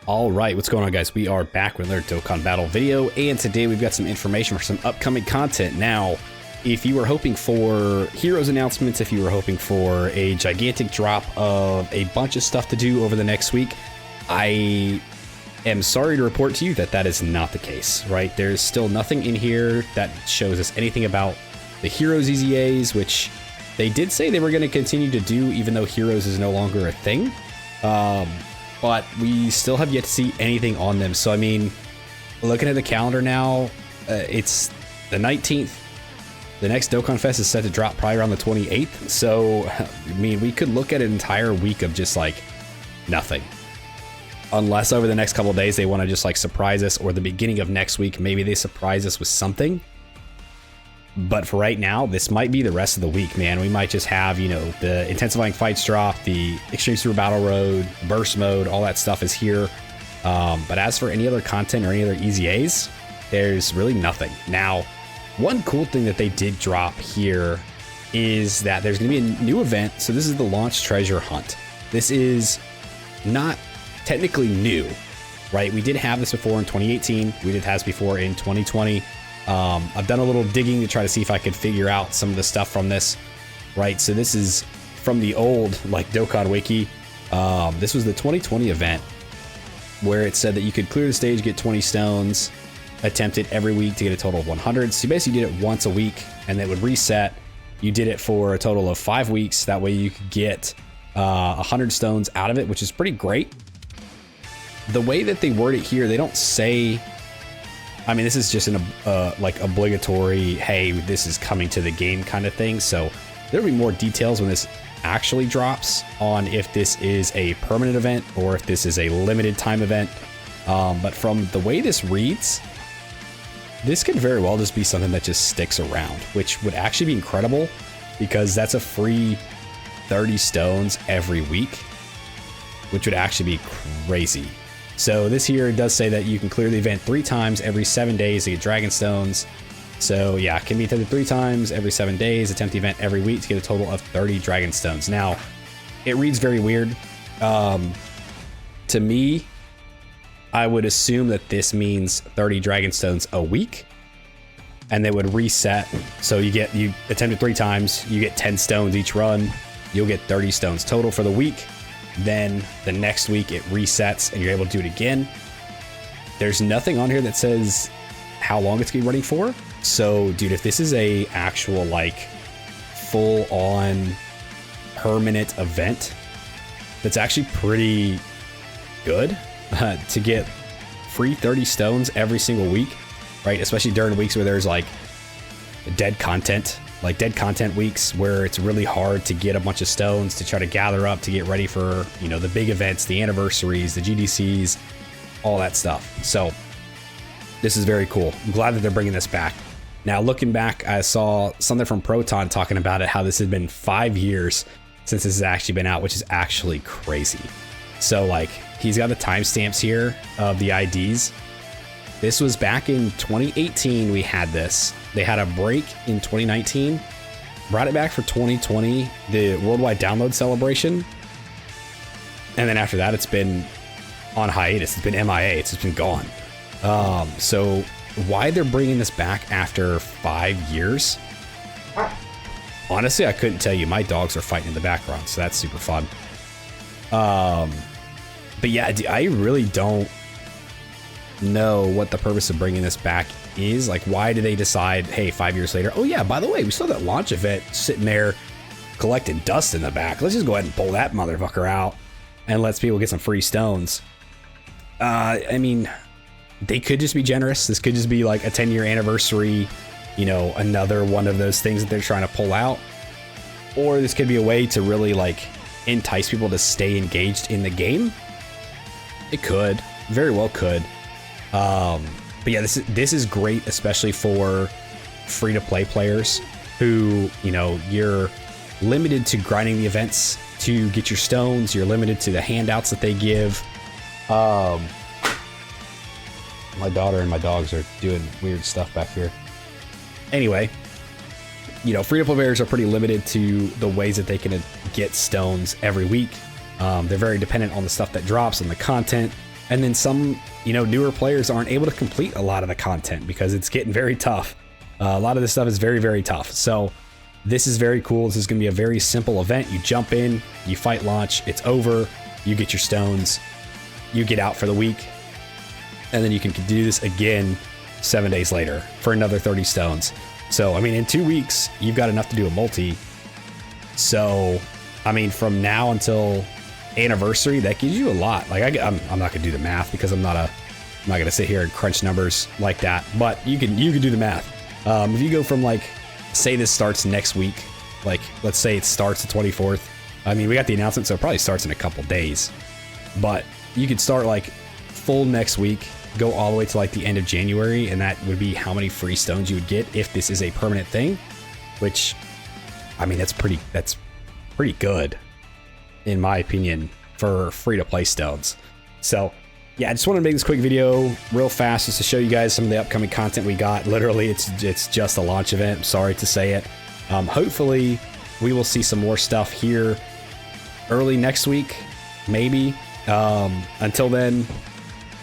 All right, what's going on, guys? We are back with another Dokkan battle video, and today we've got some information for some upcoming content. Now, if you were hoping for heroes announcements, if you were hoping for a gigantic drop of a bunch of stuff to do over the next week, I am sorry to report to you that that is not the case, right? There's still nothing in here that shows us anything about the heroes EZAs, which they did say they were going to continue to do, even though heroes is no longer a thing. But we still have yet to see anything on them. So, I mean, looking at the calendar now, it's the 19th. The next Dokkan Fest is set to drop probably around the 28th. So, I mean, we could look at an entire week of just like nothing. Unless over the next couple of days they want to just like surprise us, or the beginning of next week, maybe they surprise us with something. But for right now, this might be the rest of the week, man. We might just have, you know, the intensifying fights drop, the Extreme Super Battle Road, burst mode, all that stuff is here. But as for any other content or any other EZAs, there's really nothing. Now, one cool thing that they did drop here is that there's going to be a new event. So this is the Launch Treasure Hunt. This is not technically new, right? We did have this before in 2018. We did have this before in 2020. I've done a little digging to try to see if I could figure out some of the stuff from this, right? So this is from the old like Dokkan Wiki. This was the 2020 event where it said that you could clear the stage, get 20 stones, attempt it every week to get a total of 100. So you basically did it once a week and it would reset. You did it for a total of 5 weeks. That way you could get 100 stones out of it, which is pretty great. The way that they word it here, they don't say... I mean, this is just an like obligatory, hey, this is coming to the game kind of thing. So there'll be more details when this actually drops on if this is a permanent event or if this is a limited time event. But from the way this reads, this could very well just be something that just sticks around, which would actually be incredible because that's a free 30 stones every week, which would actually be crazy. So this here does say that you can clear the event 3 times every 7 days to get Dragon Stones. So yeah, it can be attempted 3 times every 7 days, attempt the event every week to get a total of 30 Dragon Stones. Now, it reads very weird. To me, I would assume that this means 30 Dragon Stones a week, and they would reset. So you attempted 3 times, you get 10 stones each run, you'll get 30 stones total for the week. Then the next week it resets and you're able to do it again. There's nothing on here that says how long it's gonna be running for. So dude, if this is a actual like full on permanent event, that's actually pretty good to get free 30 stones every single week, right? Especially during weeks where there's like dead content weeks where it's really hard to get a bunch of stones to try to gather up to get ready for, you know, the big events, the anniversaries, the GDCs, all that stuff. So this is very cool. I'm glad that they're bringing this back. Now, looking back, I saw something from Proton talking about it, how this had been 5 years since this has actually been out, which is actually crazy. So like, he's got the timestamps here of the IDs. This was back in 2018 we had this. They had a break in 2019, brought it back for 2020, the worldwide download celebration. And then after that, it's been on hiatus. It's been MIA. It's just been gone. So why they're bringing this back after 5 years? Honestly, I couldn't tell you. My dogs are fighting in the background, so that's super fun. But yeah, I really don't know what the purpose of bringing this back is. Like, why do they decide, hey, 5 years later, oh yeah, by the way, we saw that launch event sitting there collecting dust in the back, let's just go ahead and pull that motherfucker out and let people get some free stones. I mean, they could just be generous. This could just be like a 10-year anniversary, you know, another one of those things that they're trying to pull out. Or this could be a way to really like entice people to stay engaged in the game. It could, very well could. But yeah, this is great, especially for free-to-play players who, you know, you're limited to grinding the events to get your stones. You're limited to the handouts that they give. My daughter and my dogs are doing weird stuff back here. Anyway, you know, free-to-play players are pretty limited to the ways that they can get stones every week. They're very dependent on the stuff that drops and the content. And then some, you know, newer players aren't able to complete a lot of the content because it's getting very tough. A lot of this stuff is very, very tough. So this is very cool. This is going to be a very simple event. You jump in, you fight launch, it's over, you get your stones, you get out for the week, and then you can do this again 7 days later for another 30 stones. So, I mean, in 2 weeks, you've got enough to do a multi. So, I mean, from now until anniversary, that gives you a lot. Like, I'm not gonna do the math because I'm not gonna sit here and crunch numbers like that. But you can do the math. If you go from, like, say this starts next week, like let's say it starts the 24th. I mean, we got the announcement, so it probably starts in a couple days. But you could start like full next week, go all the way to like the end of January, and that would be how many free stones you would get if this is a permanent thing. Which, I mean, that's pretty good, in my opinion, for free-to-play stones. So, yeah, I just wanted to make this quick video real fast just to show you guys some of the upcoming content we got. Literally, it's just a launch event. I'm sorry to say it. Hopefully, we will see some more stuff here early next week, maybe. Until then,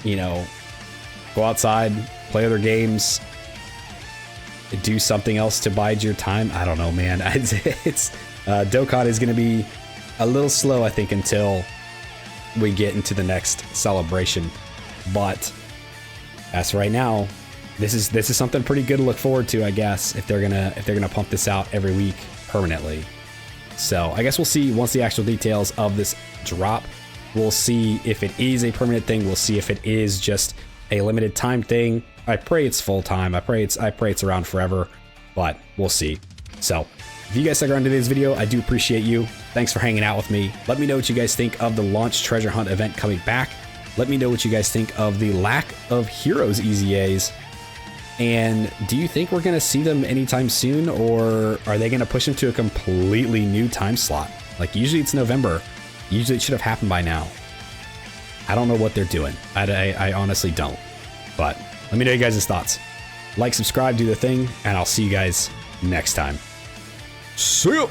you know, go outside, play other games, do something else to bide your time. I don't know, man. Dokkan is going to be a little slow, I think, until we get into the next celebration. But as right now, this is something pretty good to look forward to, I guess, if they're gonna pump this out every week permanently. So I guess we'll see once the actual details of this drop. We'll see if it is a permanent thing. We'll see if it is just a limited time thing. I pray it's full time. I pray it's around forever, but we'll see. So if you guys stuck around to today's video, I do appreciate you. Thanks for hanging out with me. Let me know what you guys think of the launch treasure hunt event coming back. Let me know what you guys think of the lack of heroes EZAs. And do you think we're going to see them anytime soon, or are they going to push them to a completely new time slot? Like, usually it's November. Usually it should have happened by now. I don't know what they're doing. I honestly don't. But let me know you guys' thoughts. Like, subscribe, do the thing, and I'll see you guys next time. See ya!